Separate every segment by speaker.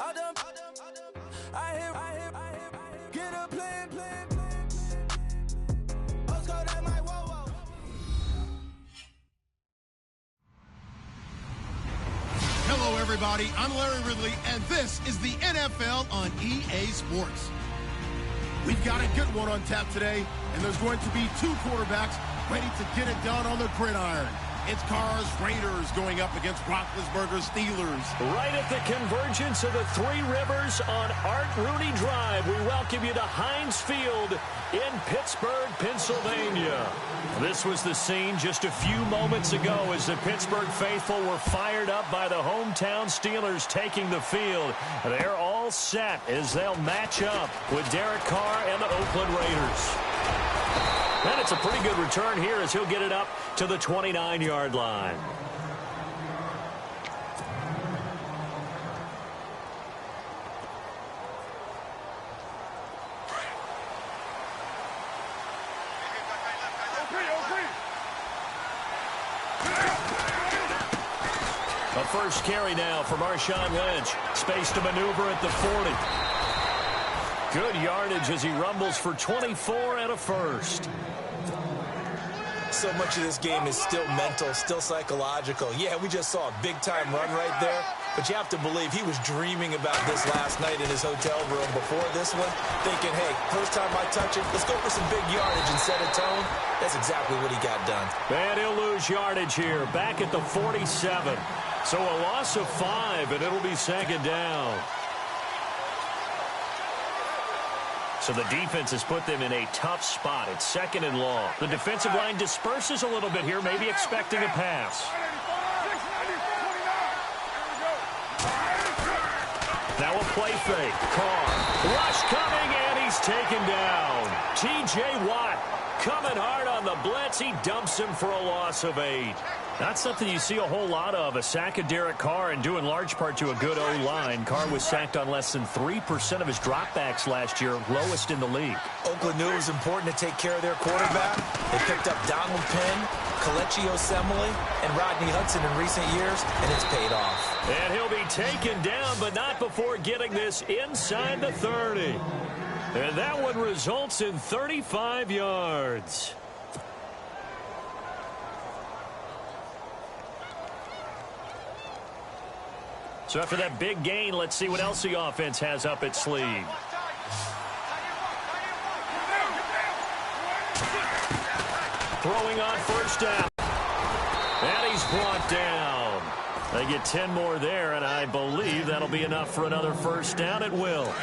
Speaker 1: I hit, get a plan.
Speaker 2: Hello, everybody. I'm Larry Ridley, and this is the NFL on EA Sports. We've got a good one on tap today, and there's going to be two quarterbacks ready to get it done on the gridiron. It's Carr's Raiders going up against Roethlisberger's Steelers.
Speaker 3: Right at the convergence of the Three Rivers on Art Rooney Drive, we welcome you to Heinz Field in Pittsburgh, Pennsylvania. This was the scene just a few moments ago as the Pittsburgh faithful were fired up by the hometown Steelers taking the field. They're all set as they'll match up with Derek Carr and the Oakland Raiders. And it's a pretty good return here as he'll get it up to the 29-yard line. A first carry now for Marshawn Lynch. Space to maneuver at the 40. Good yardage as he rumbles for 24 and a first.
Speaker 4: So much of this game is still mental, still psychological. Yeah, we just saw a big-time run right there, but you have to believe he was dreaming about this last night in his hotel room before this one, thinking, hey, first time I touch it, let's go for some big yardage and set a tone. That's exactly what he got done.
Speaker 3: And he'll lose yardage here, back at the 47. So a loss of 5, and it'll be second down. So the defense has put them in a tough spot. It's second and long. The defensive line disperses a little bit here, maybe expecting a pass. Now a play fake. Carr. Rush coming, and he's taken down. T.J. Watt coming hard on the blitz. He dumps him for a loss of 8. Not something you see a whole lot of. A sack of Derek Carr, and due in large part to a good O-line. Carr was sacked on less than 3% of his dropbacks last year, lowest in the league.
Speaker 4: Oakland knew it was important to take care of their quarterback. They picked up Donald Penn, Kelechi Osemele, and Rodney Hudson in recent years, and it's paid off.
Speaker 3: And he'll be taken down, but not before getting this inside the 30. And that one results in 35 yards. So after that big gain, let's see what else the offense has up its sleeve. Throwing on first down. And he's brought down. They get 10 more there, and I believe that'll be enough for another first down. It will.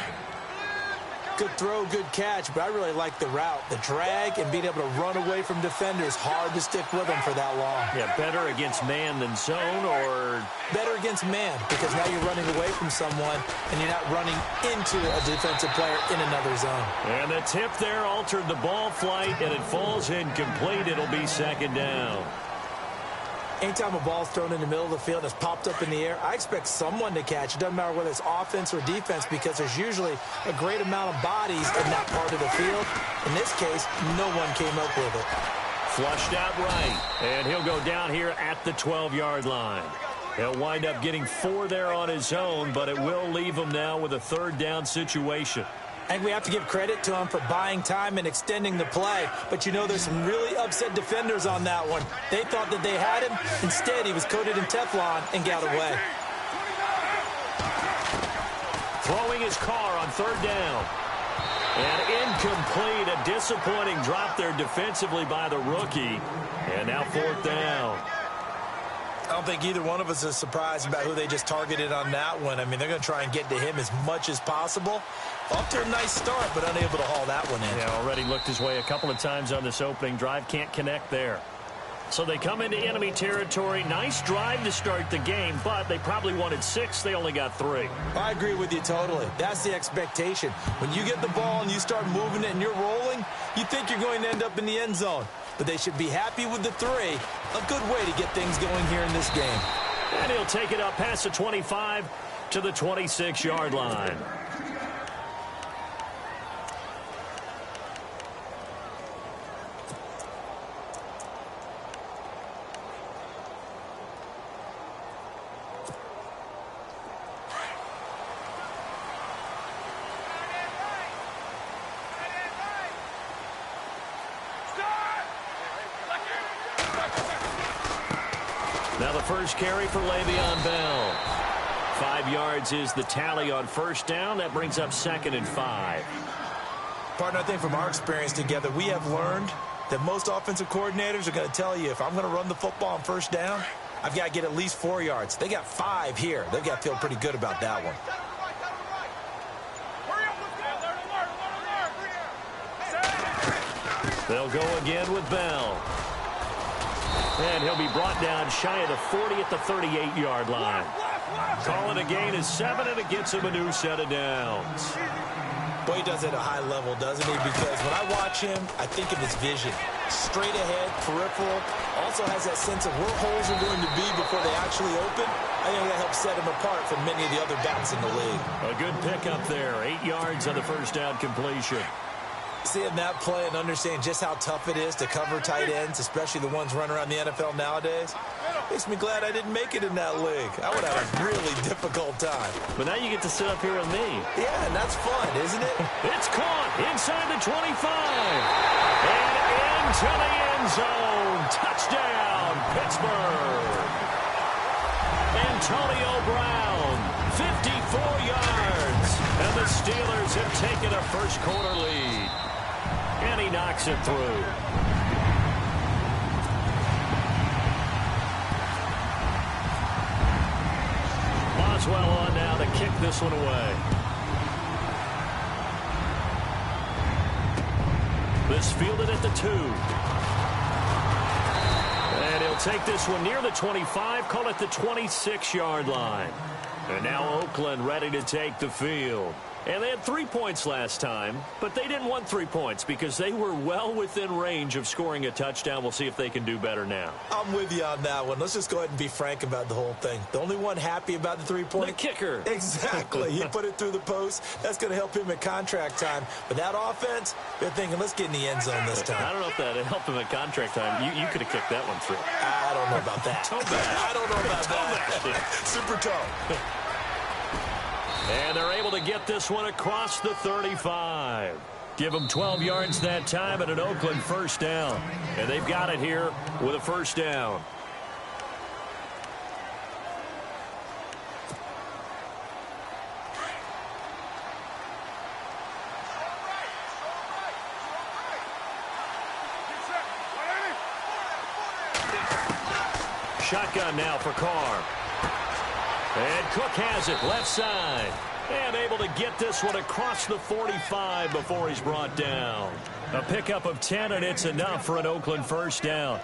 Speaker 4: Good throw, good catch, but I really like the route. The drag and being able to run away from defenders, hard to stick with them for that long.
Speaker 3: Yeah, better against man than zone, or?
Speaker 4: Better against man, because now you're running away from someone and you're not running into a defensive player in another zone.
Speaker 3: And the tip there altered the ball flight, and it falls incomplete. It'll be second down.
Speaker 4: Anytime a ball's thrown in the middle of the field that's popped up in the air, I expect someone to catch. It doesn't matter whether it's offense or defense, because there's usually a great amount of bodies in that part of the field. In this case, no one came up with it.
Speaker 3: Flushed out right, and he'll go down here at the 12-yard line. He'll wind up getting 4 there on his own, but it will leave him now with a third down situation.
Speaker 4: I think we have to give credit to him for buying time and extending the play. But, you know, there's some really upset defenders on that one. They thought that they had him. Instead, he was coated in Teflon and got away.
Speaker 3: Throwing his Carr on third down. And incomplete. A disappointing drop there defensively by the rookie. And now fourth down.
Speaker 4: I don't think either one of us is surprised about who they just targeted on that one. I mean, they're going to try and get to him as much as possible. Off to a nice start, but unable to haul that one in.
Speaker 3: Yeah, already looked his way a couple of times on this opening drive. Can't connect there. So they come into enemy territory. Nice drive to start the game, but they probably wanted 6. They only got 3.
Speaker 4: I agree with you totally. That's the expectation. When you get the ball and you start moving it and you're rolling, you think you're going to end up in the end zone. But they should be happy with the 3. A good way to get things going here in this game.
Speaker 3: And he'll take it up past the 25 to the 26-yard line. first carry for Le'Veon Bell. 5 yards is the tally on first down. That brings up 2nd and 5.
Speaker 4: Partner, I think from our experience together, we have learned that most offensive coordinators are going to tell you, if I'm going to run the football on first down, I've got to get at least 4 yards. They got 5 here. They've got to feel pretty good about that one.
Speaker 3: They'll go again with Bell. And he'll be brought down shy of the 40 at the 38-yard line. Calling a gain is 7, and it gets him a new set of downs.
Speaker 4: Boy, he does it at a high level, doesn't he? Because when I watch him, I think of his vision. Straight ahead, peripheral. Also has that sense of where holes are going to be before they actually open. I think that helps set him apart from many of the other backs in the league.
Speaker 3: A good pickup there. 8 yards on the first down completion.
Speaker 4: Seeing that play and understanding just how tough it is to cover tight ends, especially the ones running around the NFL nowadays, makes me glad I didn't make it in that league. I would have a really difficult time.
Speaker 3: But now you get to sit up here with me.
Speaker 4: Yeah, and that's fun, isn't it?
Speaker 3: It's caught inside the 25. And into the end zone. Touchdown, Pittsburgh. Antonio Brown, 54 yards. And the Steelers have taken a first quarter lead. And he knocks it through. Boswell on now to kick this one away. This fielded at the 2. And he'll take this one near the 25, call it the 26-yard line. And now Oakland ready to take the field. And they had 3 points last time, but they didn't want 3 points because they were well within range of scoring a touchdown. We'll see if they can do better now.
Speaker 4: I'm with you on that one. Let's just go ahead and be frank about the whole thing. The only one happy about the 3-point?
Speaker 3: The kicker.
Speaker 4: Exactly. He put it through the post. That's going to help him at contract time. But that offense, they're thinking, let's get in the end zone this time.
Speaker 3: I don't know if that helped him at contract time. You could have kicked that one through.
Speaker 4: I don't know about that. I don't know about that. Super toe.
Speaker 3: And they're able to get this one across the 35. Give them 12 yards that time and an Oakland first down. And they've got it here with a first down. Shotgun now for Carr. And Cook has it, left side. And able to get this one across the 45 before he's brought down. A pickup of 10, and it's enough for an Oakland first down.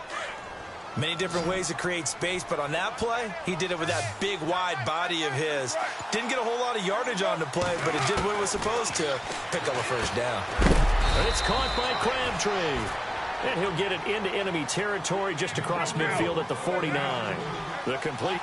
Speaker 4: Many different ways to create space, but on that play, he did it with that big, wide body of his. Didn't get a whole lot of yardage on the play, but it did what it was supposed to. Pick up a first down.
Speaker 3: And it's caught by Crabtree. And he'll get it into enemy territory just across midfield at the 49. The complete.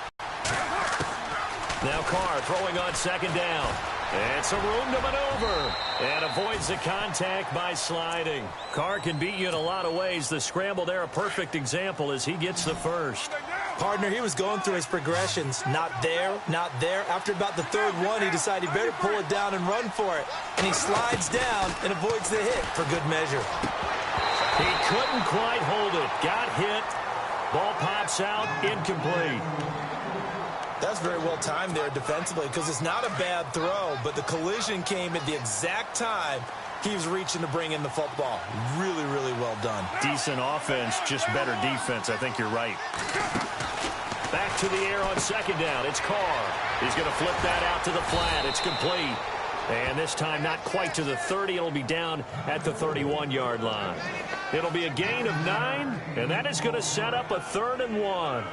Speaker 3: Now Carr throwing on second down. And some room to maneuver. And avoids the contact by sliding. Carr can beat you in a lot of ways. The scramble there, a perfect example as he gets the first.
Speaker 4: Partner, he was going through his progressions. Not there, not there. After about the third one, he decided he better pull it down and run for it. And he slides down and avoids the hit for good measure.
Speaker 3: He couldn't quite hold it. Got hit. Ball pops out. Incomplete.
Speaker 4: That's very well timed there defensively because it's not a bad throw, but the collision came at the exact time he was reaching to bring in the football. Really, really well done.
Speaker 3: Decent offense, just better defense. I think you're right. Back to the air on second down. It's Carr. He's going to flip that out to the flat. It's complete. And this time not quite to the 30. It'll be down at the 31-yard line. It'll be a gain of 9, and that is going to set up a 3rd and 1.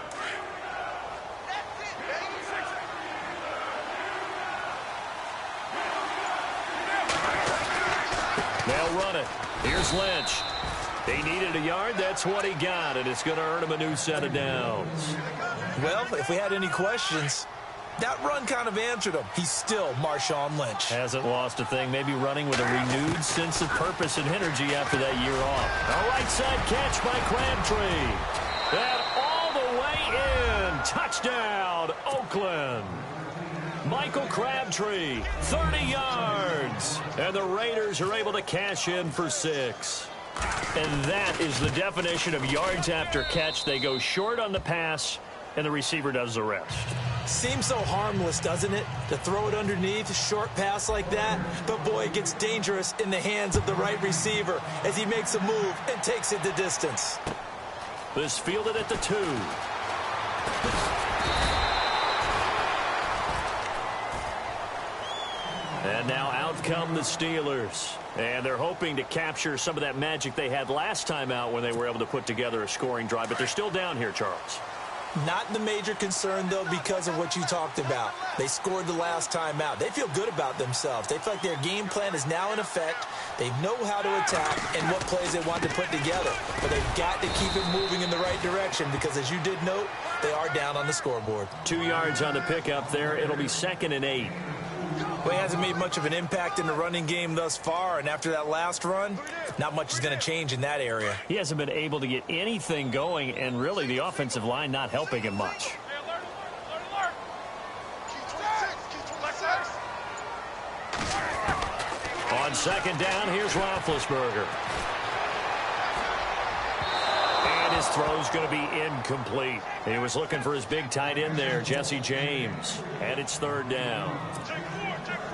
Speaker 3: They'll run it. Here's Lynch. He needed a yard. That's what he got, and it's going to earn him a new set of downs.
Speaker 4: Well, if we had any questions, that run kind of answered him. He's still Marshawn Lynch.
Speaker 3: Hasn't lost a thing. Maybe running with a renewed sense of purpose and energy after that year off. A right side catch by Crabtree. And all the way in. Touchdown, Oakland. Michael Crabtree, 30 yards. And the Raiders are able to cash in for 6. And that is the definition of yards after catch. They go short on the pass, and the receiver does the rest.
Speaker 4: Seems so harmless, doesn't it? To throw it underneath, a short pass like that. But, boy, it gets dangerous in the hands of the right receiver as he makes a move and takes it the distance.
Speaker 3: This fielded at the 2. And now out come the Steelers. And they're hoping to capture some of that magic they had last time out when they were able to put together a scoring drive. But they're still down here, Charles.
Speaker 4: Not the major concern, though, because of what you talked about. They scored the last time out. They feel good about themselves. They feel like their game plan is now in effect. They know how to attack and what plays they want to put together. But they've got to keep it moving in the right direction because, as you did note, they are down on the scoreboard.
Speaker 3: 2 yards on the pickup there. It'll be 2nd and 8.
Speaker 4: Well, he hasn't made much of an impact in the running game thus far, and after that last run, not much is going to change in that area.
Speaker 3: He hasn't been able to get anything going, and really the offensive line not helping him much. On 2nd down, here's Roethlisberger. And his throw's going to be incomplete. He was looking for his big tight end there, Jesse James. And it's 3rd down.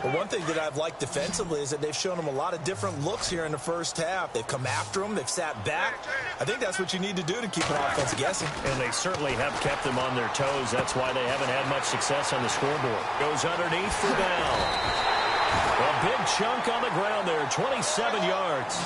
Speaker 4: Well, one thing that I've liked defensively is that they've shown him a lot of different looks here in the first half. They've come after him. They've sat back. I think that's what you need to do to keep an offense guessing.
Speaker 3: And they certainly have kept them on their toes. That's why they haven't had much success on the scoreboard. Goes underneath for down. A big chunk on the ground there, 27 yards.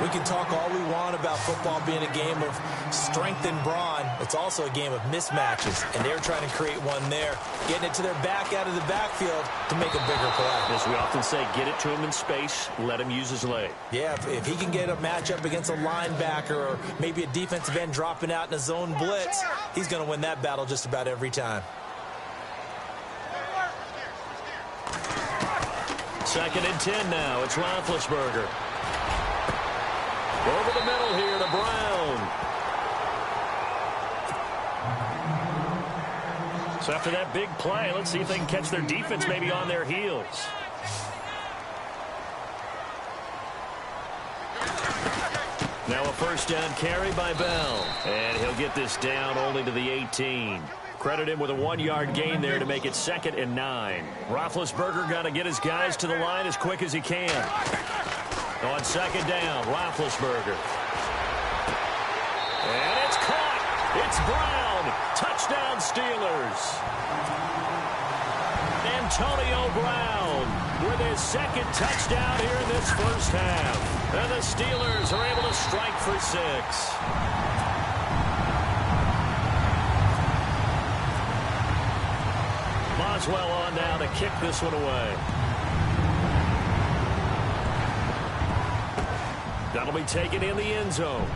Speaker 4: We can talk all we want about football being a game of strength and brawn. It's also a game of mismatches, and they're trying to create one there, getting it to their back out of the backfield to make a bigger play.
Speaker 3: As we often say, get it to him in space, let him use his leg.
Speaker 4: Yeah, if he can get a matchup against a linebacker or maybe a defensive end dropping out in a zone blitz, he's going to win that battle just about every time.
Speaker 3: 2nd and 10 now. It's Roethlisberger. Over the middle here to Brown. So after that big play, let's see if they can catch their defense maybe on their heels. Now a 1st down carry by Bell. And he'll get this down only to the 18. Credit him with a 1-yard gain there to make it 2nd and 9. Roethlisberger got to get his guys to the line as quick as he can. On 2nd down, Roethlisberger. And it's caught. It's Brown. Touchdown, Steelers. Antonio Brown with his 2nd touchdown here in this first half. And the Steelers are able to strike for 6. Boswell on now to kick this one away. That'll be taken in the end zone.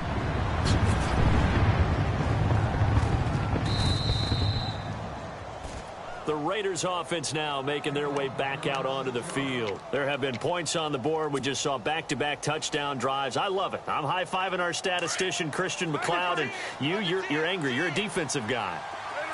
Speaker 3: The Raiders offense now making their way back out onto the field. There have been points on the board. We just saw back-to-back touchdown drives. I love it. I'm high-fiving our statistician, Christian McLeod, and you're angry. You're a defensive guy.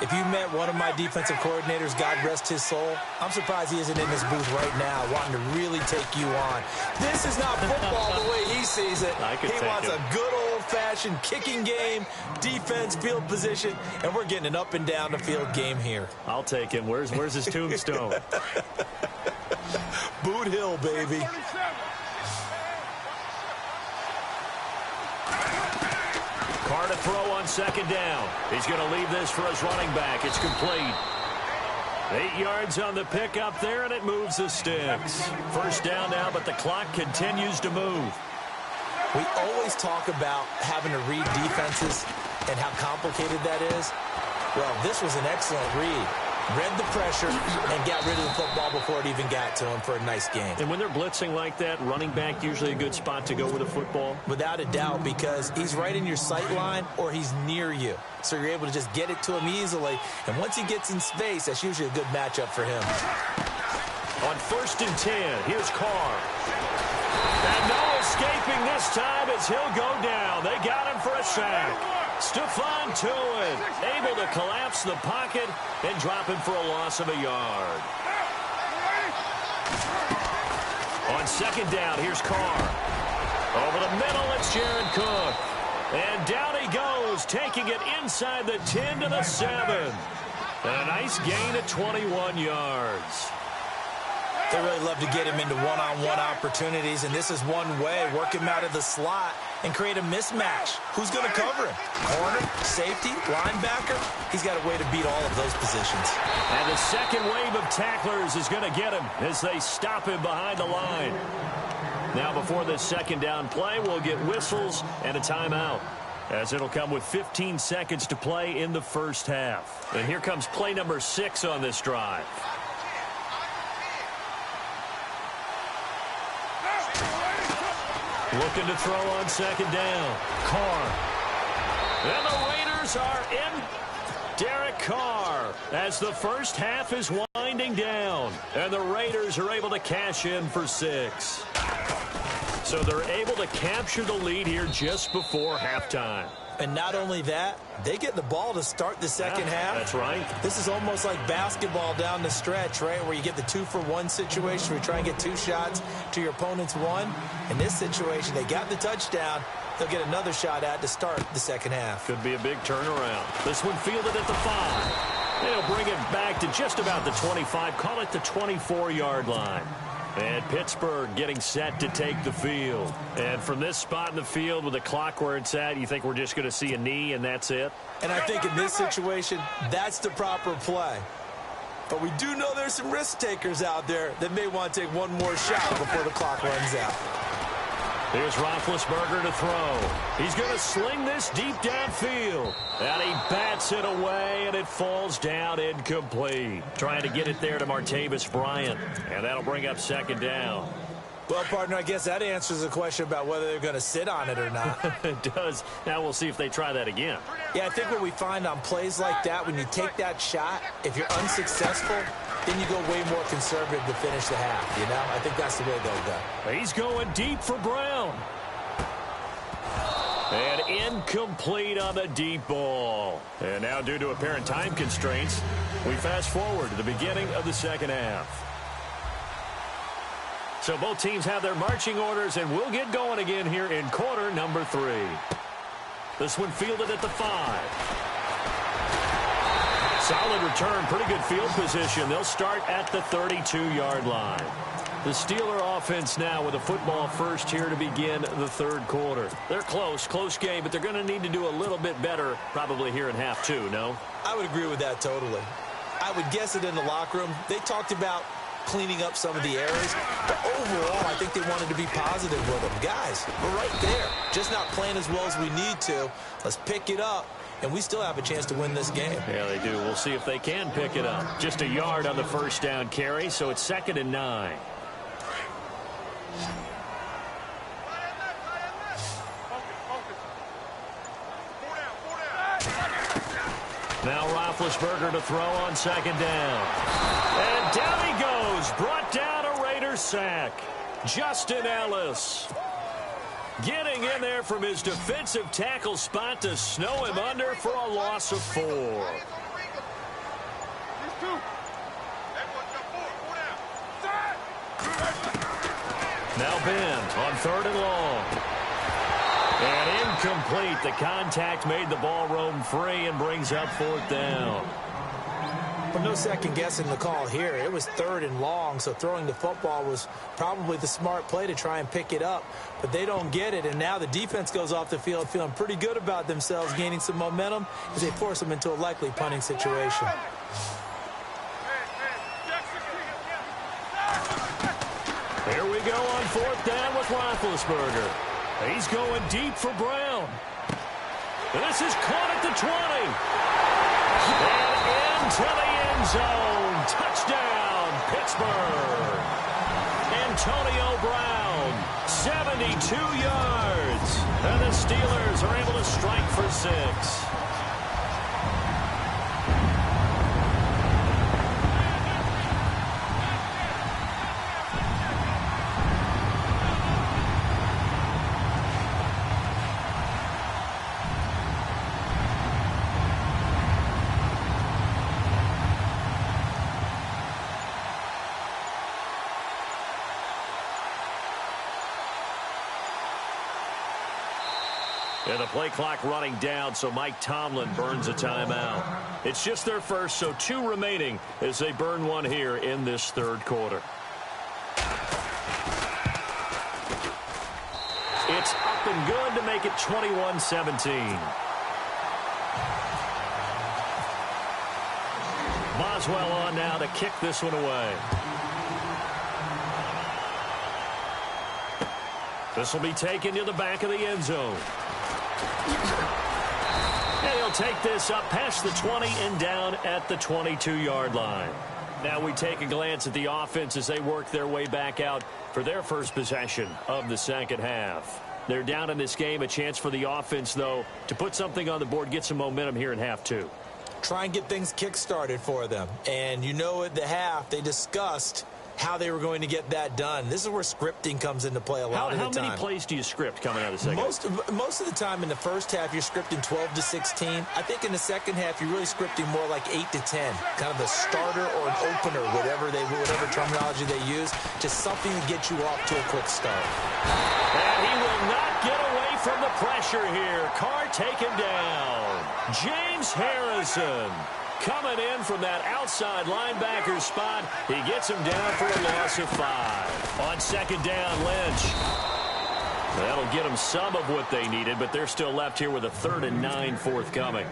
Speaker 4: If you met one of my defensive coordinators, God rest his soul, I'm surprised he isn't in this booth right now wanting to really take you on. This is not football the way he sees it. He wants a good old-fashioned kicking game, defense, field position, and we're getting an up and down the field game here.
Speaker 3: I'll take him. Where's his tombstone?
Speaker 4: Boot Hill, baby.
Speaker 3: Carr to throw on 2nd down. He's going to leave this for his running back. It's complete. 8 yards on the pickup there, and it moves the sticks. 1st down now, but the clock continues to move.
Speaker 4: We always talk about having to read defenses and how complicated that is. Well, this was an excellent read. Read the pressure and got rid of the football before it even got to him for a nice game.
Speaker 3: And when they're blitzing like that, running back usually a good spot to go with a football?
Speaker 4: Without a doubt, because he's right in your sight line or he's near you. So you're able to just get it to him easily. And once he gets in space, that's usually a good matchup for him.
Speaker 3: On 1st and 10, here's Carr. And no escaping this time as he'll go down. They got him for a sack. Stephon Tuitt able to collapse the pocket and drop him for a loss of a yard. On 2nd down, here's Carr. Over the middle, it's Jared Cook. And down he goes, taking it inside the 10 to the 7. And a nice gain of 21 yards.
Speaker 4: They really love to get him into one-on-one opportunities, and this is one way. Work him out of the slot and create a mismatch. Who's going to cover him? Corner, safety, linebacker? He's got a way to beat all of those positions.
Speaker 3: And the second wave of tacklers is going to get him as they stop him behind the line. Now before this second down play, we'll get whistles and a timeout, as it'll come with 15 seconds to play in the first half. And here comes play number 6 on this drive. Looking to throw on second down. Carr. And the Raiders are in. Derek Carr, as the first half is winding down. And the Raiders are able to cash in for 6. So they're able to capture the lead here just before halftime.
Speaker 4: And not only that, they get the ball to start the second half.
Speaker 3: That's right.
Speaker 4: This is almost like basketball down the stretch, right, where you get the 2-for-1 situation where you try and get 2 shots to your opponent's 1. In this situation, they got the touchdown. They'll get another shot at to start the second half.
Speaker 3: Could be a big turnaround. This one fielded at the 5. They'll bring it back to just about the 25. Call it the 24-yard line. And Pittsburgh getting set to take the field. And from this spot in the field with the clock where it's at, you think we're just going to see a knee and that's it?
Speaker 4: And I think in this situation, that's the proper play. But we do know there's some risk takers out there that may want to take one more shot before the clock runs out.
Speaker 3: Here's Roethlisberger to throw. He's going to sling this deep downfield. And he bats it away, and it falls down incomplete. Trying to get it there to Martavis Bryant. And that'll bring up second down.
Speaker 4: Well, partner, I guess that answers the question about whether they're going to sit on it or not.
Speaker 3: It does. Now we'll see if they try that again.
Speaker 4: Yeah, I think what we find on plays like that, when you take that shot, if you're unsuccessful, then you go way more conservative to finish the half, you know? I think that's the way they'll go.
Speaker 3: He's going deep for Brown. And incomplete on the deep ball. And now due to apparent time constraints, we fast forward to the beginning of the second half. So both teams have their marching orders, and we'll get going again here in quarter number 3. This one fielded at the 5. Solid return, pretty good field position. They'll start at the 32-yard line. The Steeler offense now with a football first here to begin the third quarter. They're close game, but they're going to need to do a little bit better probably here in half 2, no?
Speaker 4: I would agree with that totally. I would guess it in the locker room. They talked about cleaning up some of the errors, but overall, I think they wanted to be positive with them. Guys, we're right there. Just not playing as well as we need to. Let's pick it up, and we still have a chance to win this game.
Speaker 3: Yeah, they do. We'll see if they can pick it up. Just a yard on the first down carry, so it's 2nd and 9. Now Roethlisberger to throw on second down. And down he goes. Brought down a Raiders sack. Justin Ellis getting in there from his defensive tackle spot to snow him under for a loss of 4. Now Ben on 3rd and long. And incomplete. The contact made the ball roam free and brings up 4th down.
Speaker 4: Well, no second guessing the call here. It was 3rd and long, so throwing the football was probably the smart play to try and pick it up. But they don't get it, and now the defense goes off the field feeling pretty good about themselves, gaining some momentum as they force them into a likely punting situation.
Speaker 3: Here we go on 4th down with Roethlisberger. He's going deep for Brown. This is caught at the 20. And into the end zone. Touchdown, Pittsburgh. Antonio Brown, 72 yards. And the Steelers are able to strike for 6. And the play clock running down, so Mike Tomlin burns a timeout. It's just their first, so 2 remaining as they burn one here in this third quarter. It's up and good to make it 21-17. Boswell on now to kick this one away. This will be taken to the back of the end zone. And he'll take this up past the 20 and down at the 22-yard line. Now we take a glance at the offense as they work their way back out for their first possession of the second half. They're down in this game. A chance for the offense, though, to put something on the board, get some momentum here in half 2.
Speaker 4: Try and get things kick-started for them. And you know at the half, they discussed how they were going to get that done. This is where scripting comes into play a lot of the time.
Speaker 3: How many plays do you script coming out of the second?
Speaker 4: Most of the time in the first half, you're scripting 12 to 16. I think in the second half, you're really scripting more like 8 to 10. Kind of a starter or an opener, whatever terminology they use, just something to get you off to a quick start.
Speaker 3: And he will not get away from the pressure here. Carr taken down. James Harrison coming in from that outside linebacker spot. He gets him down for a loss of 5. On second down, Lynch. That'll get them some of what they needed, but they're still left here with a 3rd and 9 forthcoming.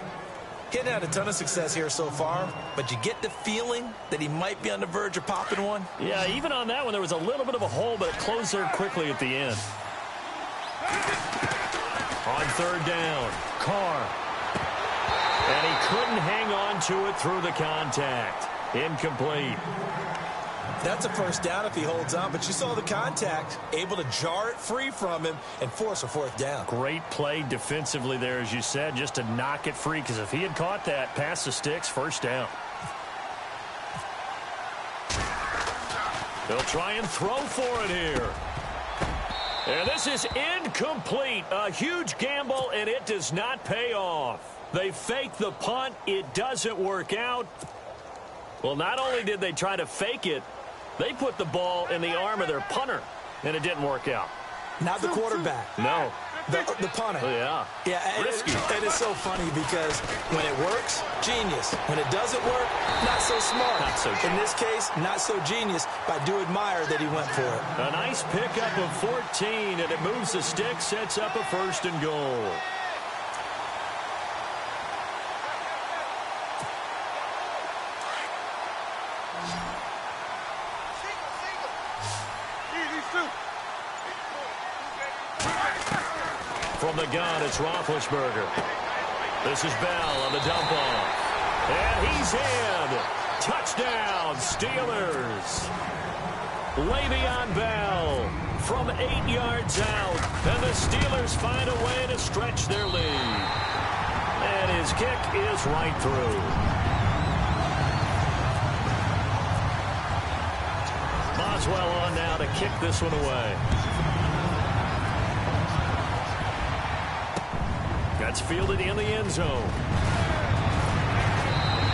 Speaker 4: Getting had a ton of success here so far, but you get the feeling that he might be on the verge of popping one.
Speaker 3: Yeah, even on that one, there was a little bit of a hole, but it closed there quickly at the end. On third down, Carr. And he couldn't hang on to it through the contact. Incomplete.
Speaker 4: That's a first down if he holds on, but you saw the contact, able to jar it free from him and force a 4th down.
Speaker 3: Great play defensively there, as you said, just to knock it free, because if he had caught that, past the sticks, first down. They'll try and throw for it here. And this is incomplete. A huge gamble, and it does not pay off. They fake the punt. It doesn't work out. Well, not only did they try to fake it, they put the ball in the arm of their punter, and it didn't work out.
Speaker 4: Not the quarterback.
Speaker 3: No.
Speaker 4: The punter.
Speaker 3: Oh, yeah.
Speaker 4: Yeah,
Speaker 3: risky.
Speaker 4: And it's so funny because when it works, genius. When it doesn't work, not so smart.
Speaker 3: Not so genius.
Speaker 4: In this case, not so genius, but I do admire that he went for it.
Speaker 3: A nice pickup of 14, and it moves the stick, sets up a 1st and goal. From the gun, it's Roethlisberger. This is Bell on the dump off. And he's in. Touchdown, Steelers. Le'Veon Bell from 8 yards out. And the Steelers find a way to stretch their lead. And his kick is right through. Boswell on now to kick this one away. That's fielded in the end zone.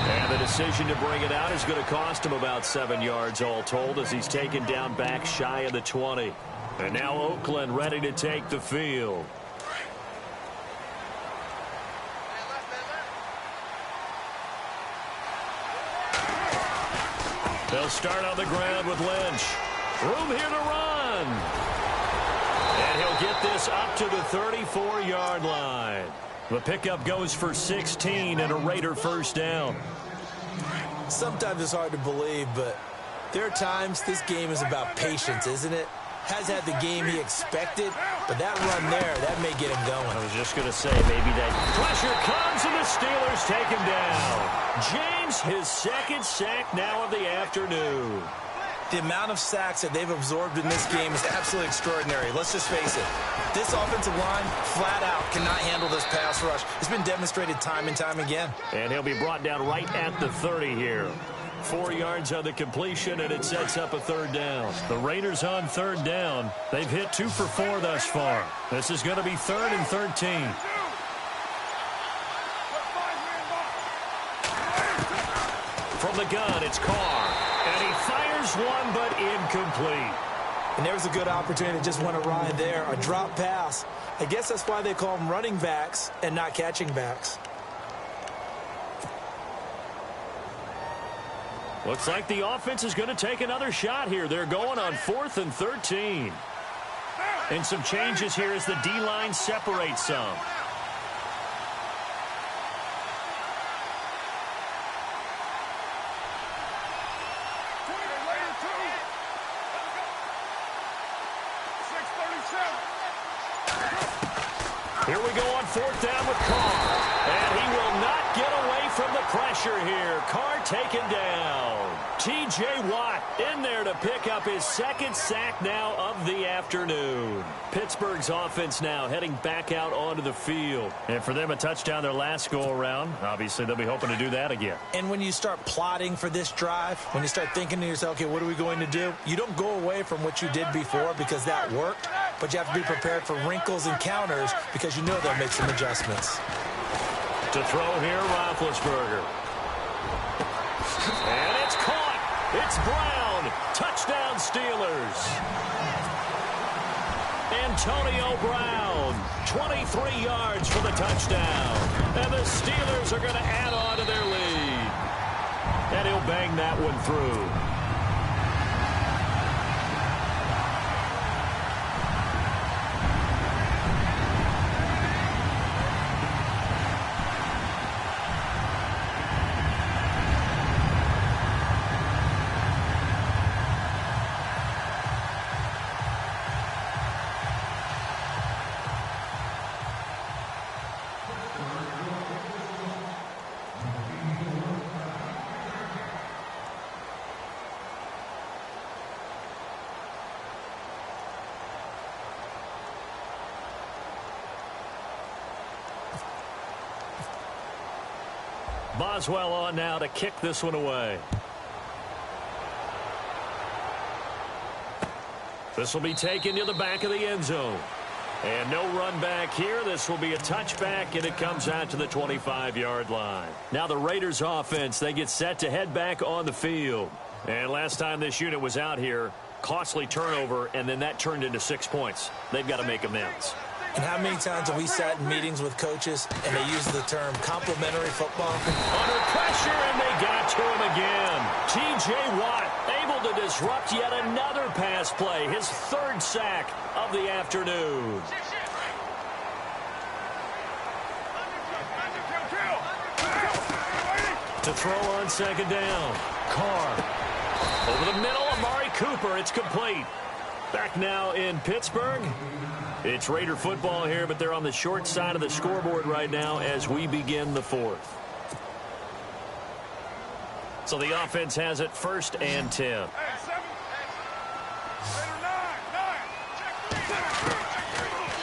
Speaker 3: And the decision to bring it out is going to cost him about 7 yards all told as he's taken down back shy of the 20. And now Oakland ready to take the field. They'll start on the ground with Lynch. Room here to run. And he'll get this up to the 34-yard line. The pickup goes for 16 and a Raider first down.
Speaker 4: Sometimes it's hard to believe, but there are times this game is about patience, isn't it? Has had the game he expected, but that run there, that may get him going.
Speaker 3: I was just going to say, maybe that pressure comes and the Steelers take him down. James, his 2nd sack now of the afternoon.
Speaker 4: The amount of sacks that they've absorbed in this game is absolutely extraordinary. Let's just face it. This offensive line, flat out, cannot handle this pass rush. It's been demonstrated time and time again.
Speaker 3: And he'll be brought down right at the 30 here. 4 yards on the completion, and it sets up a 3rd down. The Raiders on 3rd down. They've hit 2 for 4 thus far. This is going to be 3rd and 13. From the gun, it's Carr. And he fires one, but incomplete.
Speaker 4: And there's a good opportunity to just want to ride there. A drop pass. I guess that's why they call them running backs and not catching backs.
Speaker 3: Looks like the offense is going to take another shot here. They're going on 4th and 13. And some changes here as the D-line separates some. Here we go on 4th down with Carr. And he will not get away from the pressure here. Carr taken down. T.J. Watt in there to pick up his 2nd sack now of the afternoon. Pittsburgh's offense now heading back out onto the field. And for them, a touchdown their last go-around. Obviously, they'll be hoping to do that again.
Speaker 4: And when you start plotting for this drive, when you start thinking to yourself, okay, what are we going to do? You don't go away from what you did before because that worked. But you have to be prepared for wrinkles and counters because you know they'll make some adjustments.
Speaker 3: To throw here, Roethlisberger. And it's caught. It's Brown. Touchdown, Steelers. Antonio Brown, 23 yards for the touchdown. And the Steelers are going to add on to their lead. And he'll bang that one through. Boswell on now to kick this one away. This will be taken to the back of the end zone. And no run back here. This will be a touchback, and it comes out to the 25-yard line. Now the Raiders offense, they get set to head back on the field. And last time this unit was out here, costly turnover, and then that turned into 6 points. They've got to make amends.
Speaker 4: And how many times have we sat in meetings with coaches and they use the term complementary football?
Speaker 3: Under pressure, and they got to him again. T.J. Watt able to disrupt yet another pass play. His 3rd sack of the afternoon. To throw on 2nd down. Carr. Over the middle, Amari Cooper. It's complete. Back now in Pittsburgh. It's Raider football here, but they're on the short side of the scoreboard right now as we begin the 4th. So the offense has it 1st and 10.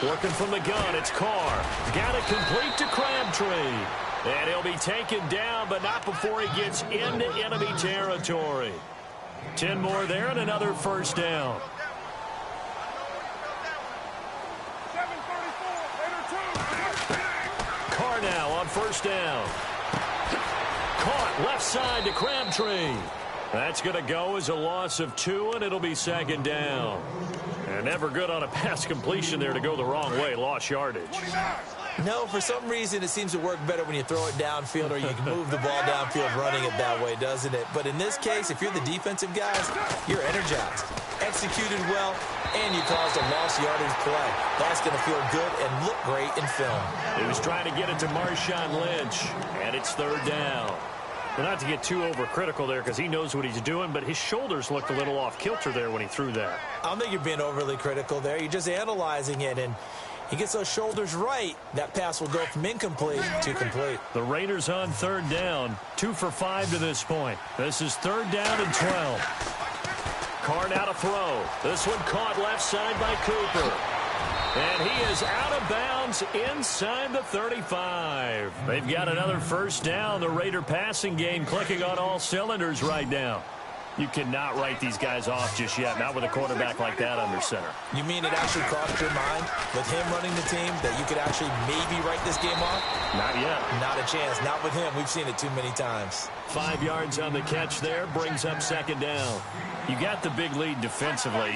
Speaker 3: Working from the gun, it's Carr. Got it complete to Crabtree. And he'll be taken down, but not before he gets into enemy territory. 10 more there and another 1st down. Carr now on 1st down. Caught left side to Crabtree. That's going to go as a loss of 2, and it'll be 2nd down. And never good on a pass completion there to go the wrong way. Lost yardage.
Speaker 4: No, for some reason it seems to work better when you throw it downfield or you can move the ball downfield running it that way, doesn't it? But in this case, if you're the defensive guys, you're energized. Executed well, and you caused a lost yardage play. That's going to feel good and look great in film.
Speaker 3: He was trying to get it to Marshawn Lynch, and it's 3rd down. Well, not to get too overcritical there because he knows what he's doing, but his shoulders looked a little off kilter there when he threw that.
Speaker 4: I don't think you're being overly critical there. You're just analyzing it, and he gets those shoulders right. That pass will go from incomplete to complete.
Speaker 3: The Raiders on 3rd down, 2 for 5 to this point. This is 3rd down and 12. Carr now to throw. This one caught left side by Cooper. And he is out of bounds inside the 35. They've got another 1st down. The Raider passing game clicking on all cylinders right now. You cannot write these guys off just yet, not with a quarterback like that under center.
Speaker 4: You mean it actually crossed your mind with him running the team that you could actually maybe write this game off?
Speaker 3: Not yet.
Speaker 4: Not a chance. Not with him. We've seen it too many times.
Speaker 3: 5 yards on the catch there, brings up second down. You got the big lead defensively,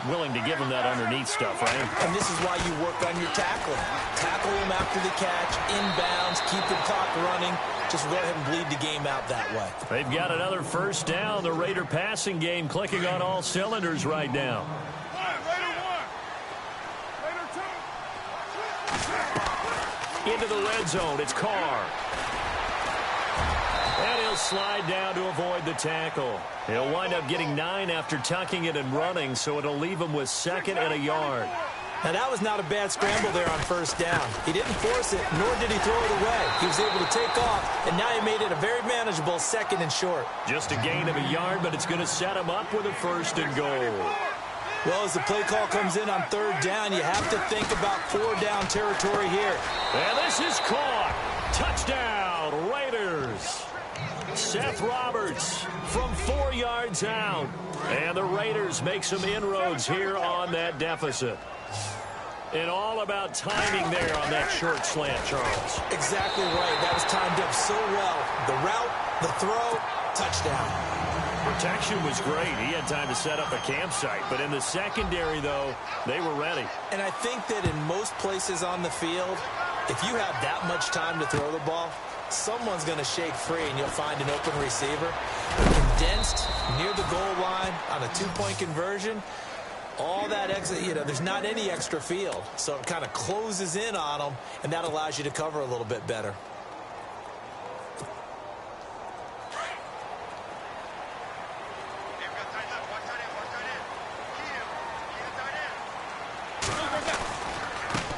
Speaker 3: willing to give him that underneath stuff, right?
Speaker 4: And this is why you work on your tackling. Tackle him after the catch, inbounds, keep the clock running. Just go ahead and bleed the game out that way.
Speaker 3: They've got another first down. The Raider passing game clicking on all cylinders right now. Into the red zone. It's Carr. And he'll slide down to avoid the tackle. He'll wind up getting 9 after tucking it and running, so it'll leave him with 2nd and a yard.
Speaker 4: Now, that was not a bad scramble there on first down. He didn't force it, nor did he throw it away. He was able to take off, and now he made it a very manageable 2nd and short.
Speaker 3: Just a gain of a yard, but it's going to set him up with a 1st and goal.
Speaker 4: Well, as the play call comes in on 3rd down, you have to think about 4-down territory here.
Speaker 3: And this is caught. Touchdown, Raiders. Seth Roberts from 4 yards out. And the Raiders make some inroads here on that deficit. And all about timing there on that short slant, Charles.
Speaker 4: Exactly right. That was timed up so well. The route, the throw, touchdown.
Speaker 3: Protection was great. He had time to set up a campsite. But in the secondary, though, they were ready.
Speaker 4: And I think that in most places on the field, if you have that much time to throw the ball, someone's going to shake free and you'll find an open receiver. Condensed near the goal line on a 2-point conversion, all that exit, there's not any extra field. So it kind of closes in on them, and that allows you to cover a little bit better.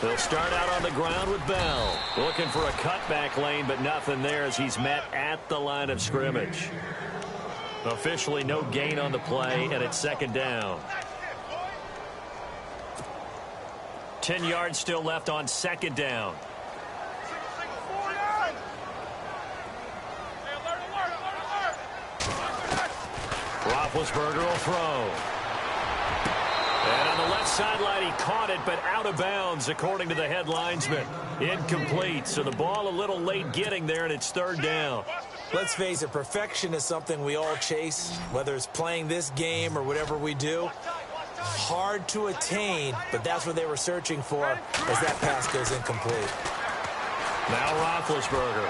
Speaker 3: They'll start out on the ground with Bell. Looking for a cutback lane, but nothing there as he's met at the line of scrimmage. Officially no gain on the play, and it's 2nd down. 10 yards still left on 2nd down. Roethlisberger will throw. And on the left sideline, he caught it, but out of bounds, according to the head linesman. Incomplete, so the ball a little late getting there, and it's 3rd down.
Speaker 4: Let's face it, perfection is something we all chase, whether it's playing this game or whatever we do. Hard to attain, but that's what they were searching for as that pass goes incomplete.
Speaker 3: Now Roethlisberger.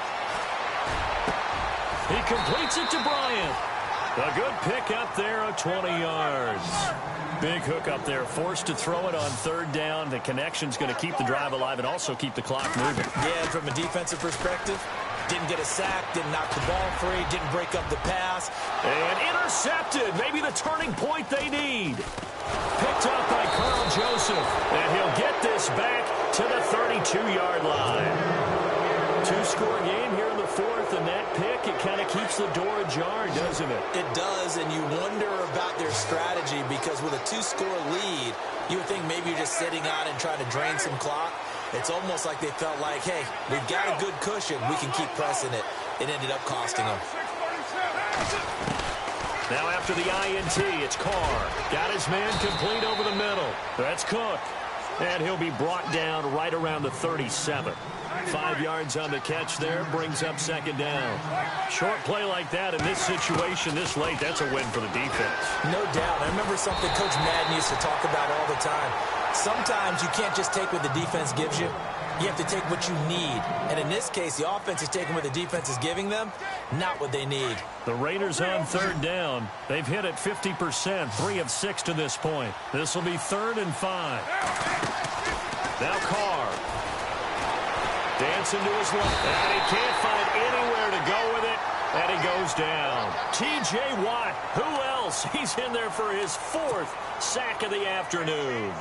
Speaker 3: He completes it to Bryant. A good pick up there of 20 yards. Big hook up there, forced to throw it on 3rd down. The connection's going to keep the drive alive and also keep the clock moving.
Speaker 4: Yeah, from a defensive perspective, didn't get a sack, didn't knock the ball free, didn't break up the pass.
Speaker 3: And intercepted, maybe the turning point they need. Picked up by Carl Joseph, and he'll get this back to the 32-yard line. 2-score game here in the 4th, and that pick, it kind of keeps the door ajar, doesn't it?
Speaker 4: It does, and you wonder about their strategy because with a 2-score lead, you would think maybe you're just sitting on and trying to drain some clock. It's almost like they felt like, hey, we've got a good cushion. We can keep pressing it. It ended up costing them.
Speaker 3: Now after the INT, it's Carr. Got his man complete over the middle. That's Cook. And he'll be brought down right around the 37. 5 yards on the catch there, brings up 2nd down. Short play like that in this situation this late, that's a win for the defense.
Speaker 4: No doubt. I remember something Coach Madden used to talk about all the time. Sometimes you can't just take what the defense gives you. You have to take what you need. And in this case, the offense is taking what the defense is giving them, not what they need.
Speaker 3: The Raiders on 3rd down. They've hit it 50%, 3 of 6 to this point. This will be 3rd and 5. Now Carr. Dancing to his left. And he can't find anywhere to go with it. And he goes down. T.J. Watt. Who else? He's in there for his 4th sack of the afternoon.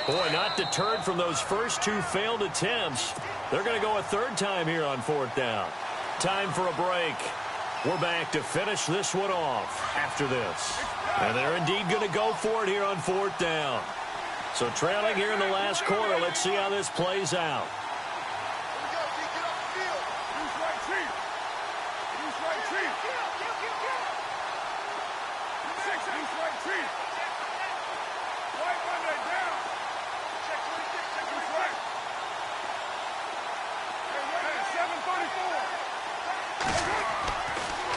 Speaker 3: Boy, not deterred from those first 2 failed attempts. They're going to go a 3rd time here on 4th down. Time for a break. We're back to finish this one off after this. And they're indeed going to go for it here on 4th down. So trailing here in the last quarter, let's see how this plays out.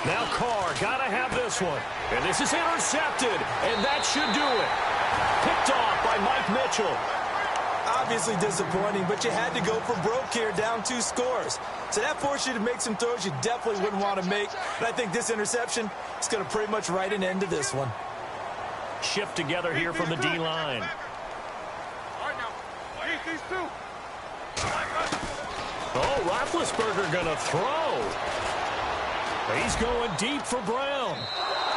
Speaker 3: Now Carr, gotta have this one. And this is intercepted, and that should do it. Picked off by Mike Mitchell.
Speaker 4: Obviously disappointing, but you had to go for broke here, down 2 scores. So that forced you to make some throws you definitely wouldn't want to make. And I think this interception is going to pretty much write an end to this one.
Speaker 3: Shift together here from the D-line. Oh, Roethlisberger going to throw. He's going deep for Brown.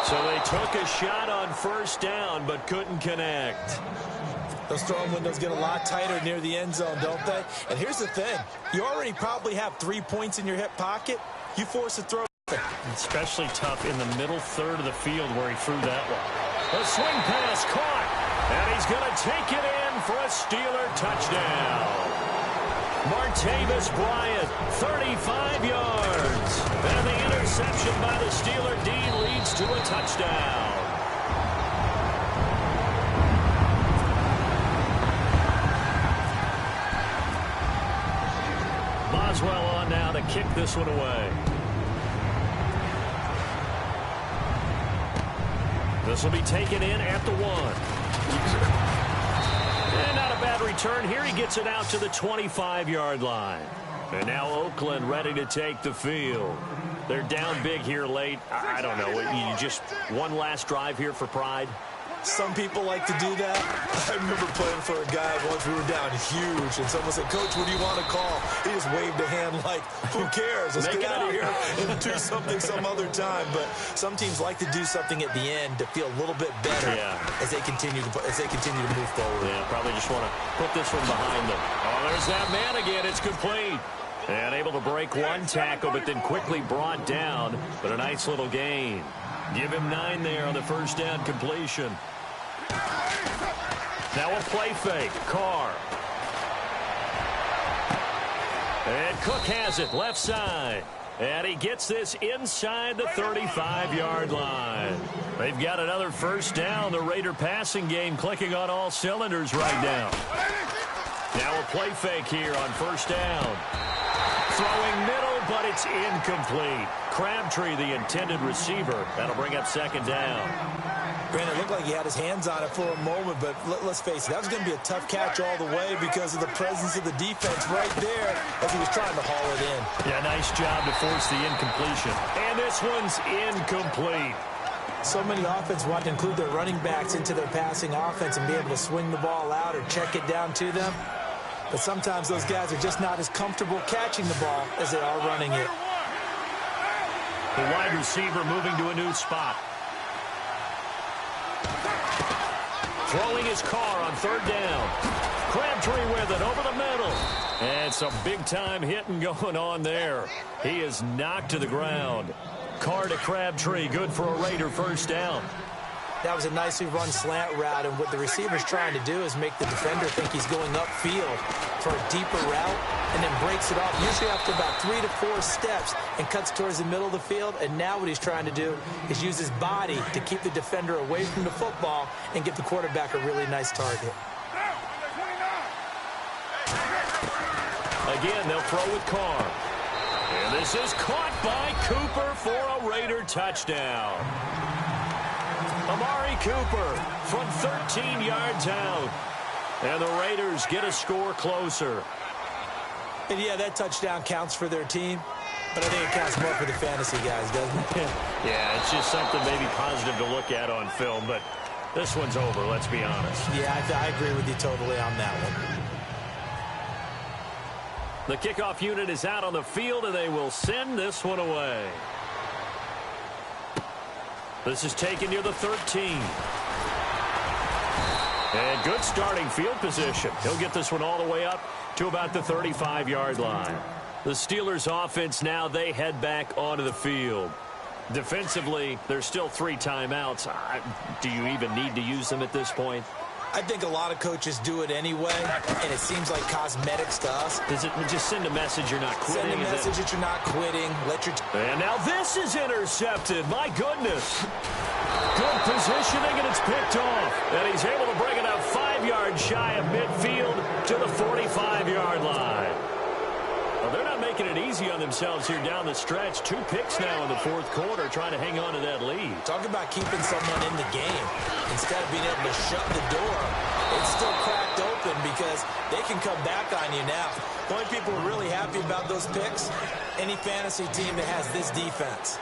Speaker 3: So they took a shot on first down, but couldn't connect.
Speaker 4: Those throwing windows get a lot tighter near the end zone, don't they? And here's the thing. You already probably have 3 points in your hip pocket. You force a throw.
Speaker 3: Especially tough in the middle third of the field where he threw that one. A swing pass caught. And he's going to take it in for a Steeler touchdown. Martavis Bryant, 35 yards. And the interception by the Steeler D leads to a touchdown. Boswell on now to kick this one away. This will be taken in at the 1. And not a bad return here. He gets it out to the 25-yard line. And now Oakland ready to take the field. They're down big here late. I don't know. You just one last drive here for pride?
Speaker 4: Some people like to do that. I remember playing for a guy once we were down huge, and someone said, "Coach, what do you want to call?" He just waved a hand like, "Who cares? Let's get out of here and do something some other time." But some teams like to do something at the end to feel a little bit better as they continue to move forward.
Speaker 3: Yeah, probably just want to put this one behind them. Oh, there's that man again. It's complete. And able to break one tackle, but then quickly brought down. But a nice little gain. Give him 9 there on the first down completion. Now a play fake. Carr. And Cook has it left side. And he gets this inside the 35-yard line. They've got another first down. The Raider passing game clicking on all cylinders right now. Now a play fake here on first down. Throwing middle, but it's incomplete. Crabtree, the intended receiver. That'll bring up second down.
Speaker 4: Brandon, it looked like he had his hands on it for a moment, but let's face it, that was going to be a tough catch all the way because of the presence of the defense right there as he was trying to haul it in.
Speaker 3: Yeah, nice job to force the incompletion. And this one's incomplete.
Speaker 4: So many offenses want to include their running backs into their passing offense and be able to swing the ball out or check it down to them. But sometimes those guys are just not as comfortable catching the ball as they are running it.
Speaker 3: The wide receiver moving to a new spot. Throwing his Carr on third down. Crabtree with it over the middle. And some big-time hitting going on there. He is knocked to the ground. Carr to Crabtree, good for a Raider first down.
Speaker 4: That was a nicely run slant route, and what the receiver's trying to do is make the defender think he's going upfield for a deeper route and then breaks it off, usually after about 3 to 4 steps, and cuts towards the middle of the field. And now what he's trying to do is use his body to keep the defender away from the football and give the quarterback a really nice target.
Speaker 3: Again, they'll throw with Carr. And this is caught by Cooper for a Raider touchdown. Amari Cooper from 13 yards out. And the Raiders get a score closer.
Speaker 4: And yeah, that touchdown counts for their team, but I think it counts more for the fantasy guys, doesn't it?
Speaker 3: Yeah, it's just something maybe positive to look at on film, but this one's over, let's be honest.
Speaker 4: Yeah, I agree with you totally on that one.
Speaker 3: The kickoff unit is out on the field, and they will send this one away. This is taken near the 13. And good starting field position. He'll get this one all the way up to about the 35-yard line. The Steelers' offense now, they head back onto the field. Defensively, there's still 3 timeouts. Do you even need to use them at this point?
Speaker 4: I think a lot of coaches do it anyway, and it seems like cosmetics to us.
Speaker 3: Does it just send a message you're not quitting?
Speaker 4: Send a message that you're not quitting.
Speaker 3: And now this is intercepted. My goodness. Good positioning, and it's picked off. And he's able to bring it up 5 yards shy of midfield to the 45-yard line. Well, they're not making it easy on themselves here down the stretch. 2 picks now in the fourth quarter, trying to hang on to that lead.
Speaker 4: Talk about keeping someone in the game. Instead of being able to shut the door, it's still cracked open because they can come back on you now. The only people who are really happy about those picks, any fantasy team that has this defense.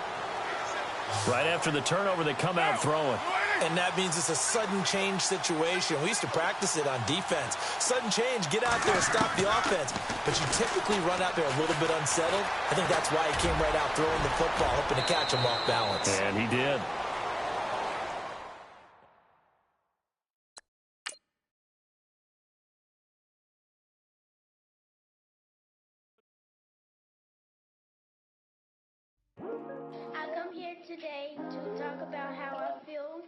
Speaker 3: Right after the turnover, they come out throwing.
Speaker 4: And that means it's a sudden change situation. We used to practice it on defense. Sudden change, get out there, stop the offense. But you typically run out there a little bit unsettled. I think that's why he came right out throwing the football, hoping to catch him off balance.
Speaker 3: And he did.
Speaker 5: I come here today to talk about how I feel